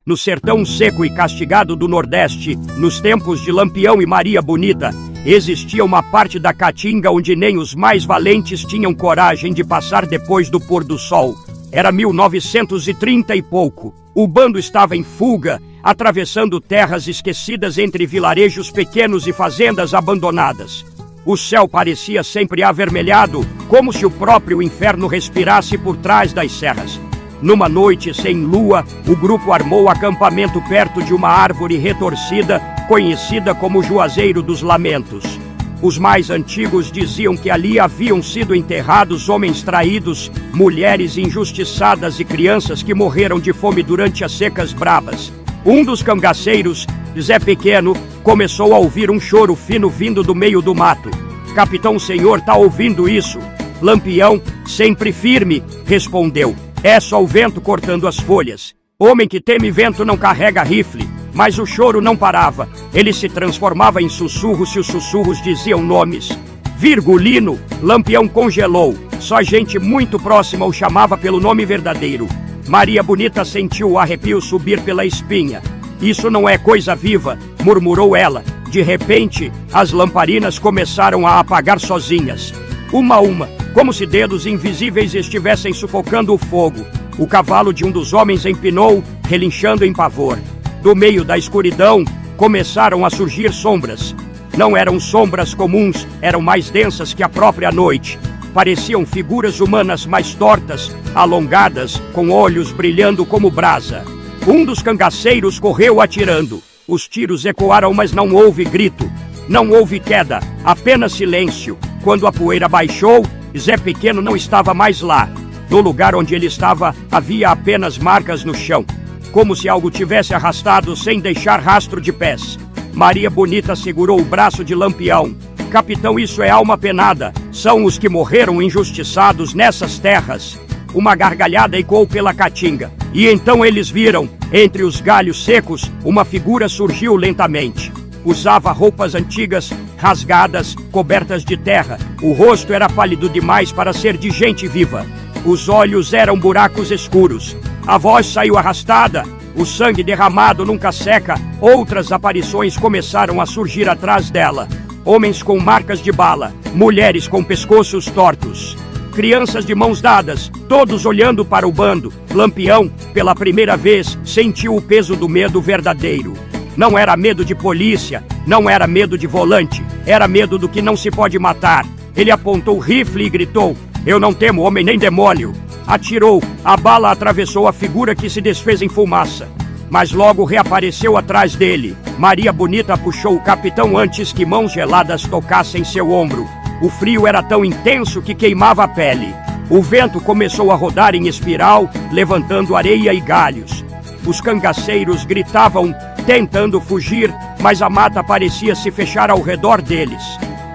No sertão seco e castigado do Nordeste, nos tempos de Lampião e Maria Bonita, existia uma parte da Caatinga onde nem os mais valentes tinham coragem de passar depois do pôr do sol. Era 1930 e pouco. O bando estava em fuga, atravessando terras esquecidas entre vilarejos pequenos e fazendas abandonadas. O céu parecia sempre avermelhado, como se o próprio inferno respirasse por trás das serras. Numa noite sem lua, o grupo armou acampamento perto de uma árvore retorcida, conhecida como Juazeiro dos Lamentos. Os mais antigos diziam que ali haviam sido enterrados homens traídos, mulheres injustiçadas e crianças que morreram de fome durante as secas bravas. Um dos cangaceiros, Zé Pequeno, começou a ouvir um choro fino vindo do meio do mato. "Capitão, o senhor tá ouvindo isso?" Lampião, sempre firme, respondeu: "É só o vento cortando as folhas. Homem que teme vento não carrega rifle." Mas o choro não parava. Ele se transformava em sussurros e os sussurros diziam nomes. Virgulino, Lampião congelou. Só gente muito próxima o chamava pelo nome verdadeiro. Maria Bonita sentiu o arrepio subir pela espinha. "Isso não é coisa viva", murmurou ela. De repente, as lamparinas começaram a apagar sozinhas. Uma a uma, como se dedos invisíveis estivessem sufocando o fogo. O cavalo de um dos homens empinou, relinchando em pavor. Do meio da escuridão, começaram a surgir sombras. Não eram sombras comuns, eram mais densas que a própria noite. Pareciam figuras humanas mais tortas, alongadas, com olhos brilhando como brasa. Um dos cangaceiros correu atirando. Os tiros ecoaram, mas não houve grito. Não houve queda, apenas silêncio. Quando a poeira baixou, Zé Pequeno não estava mais lá. No lugar onde ele estava, havia apenas marcas no chão, como se algo tivesse arrastado sem deixar rastro de pés. Maria Bonita segurou o braço de Lampião. "Capitão, isso é alma penada. São os que morreram injustiçados nessas terras." Uma gargalhada ecoou pela Caatinga. E então eles viram, entre os galhos secos, uma figura surgiu lentamente. Usava roupas antigas, rasgadas, cobertas de terra. O rosto era pálido demais para ser de gente viva. Os olhos eram buracos escuros. A voz saiu arrastada. O sangue derramado nunca seca. Outras aparições começaram a surgir atrás dela. Homens com marcas de bala, mulheres com pescoços tortos, crianças de mãos dadas, todos olhando para o bando. Lampião, pela primeira vez, sentiu o peso do medo verdadeiro. Não era medo de polícia, não era medo de volante, era medo do que não se pode matar. Ele apontou o rifle e gritou: "Eu não temo homem nem demônio." Atirou, a bala atravessou a figura que se desfez em fumaça, mas logo reapareceu atrás dele. Maria Bonita puxou o capitão antes que mãos geladas tocassem seu ombro. O frio era tão intenso que queimava a pele. O vento começou a rodar em espiral, levantando areia e galhos. Os cangaceiros gritavam, tentando fugir, mas a mata parecia se fechar ao redor deles.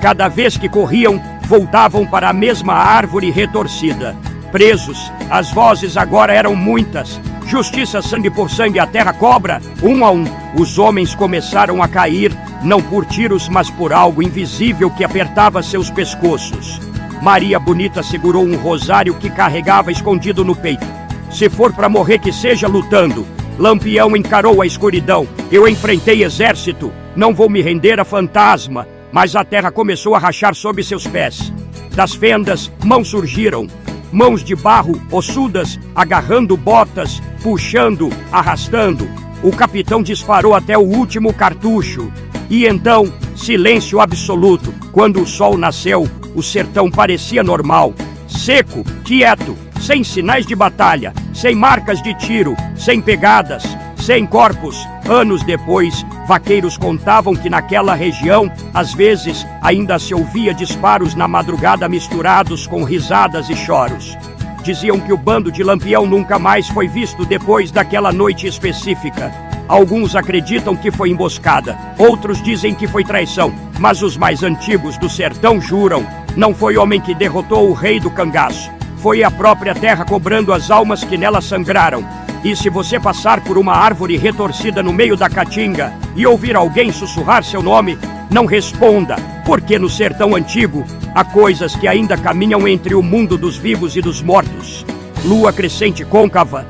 Cada vez que corriam, voltavam para a mesma árvore retorcida. Presos, as vozes agora eram muitas. "Justiça, sangue por sangue, a terra cobra." Um a um, os homens começaram a cair, não por tiros, mas por algo invisível que apertava seus pescoços. Maria Bonita segurou um rosário que carregava escondido no peito. "Se for para morrer, que seja lutando." Lampião encarou a escuridão. "Eu enfrentei exército, não vou me render a fantasma." Mas a terra começou a rachar sob seus pés. Das fendas, mãos surgiram. Mãos de barro, ossudas, agarrando botas, puxando, arrastando. O capitão disparou até o último cartucho. E então, silêncio absoluto. Quando o sol nasceu, o sertão parecia normal. Seco, quieto, sem sinais de batalha, sem marcas de tiro, sem pegadas, sem corpos. Anos depois, vaqueiros contavam que naquela região, às vezes, ainda se ouvia disparos na madrugada misturados com risadas e choros. Diziam que o bando de Lampião nunca mais foi visto depois daquela noite específica. Alguns acreditam que foi emboscada, outros dizem que foi traição, mas os mais antigos do sertão juram: não foi homem que derrotou o rei do cangaço, foi a própria terra cobrando as almas que nela sangraram. E se você passar por uma árvore retorcida no meio da Caatinga e ouvir alguém sussurrar seu nome, não responda, porque no sertão antigo há coisas que ainda caminham entre o mundo dos vivos e dos mortos. Lua crescente côncava,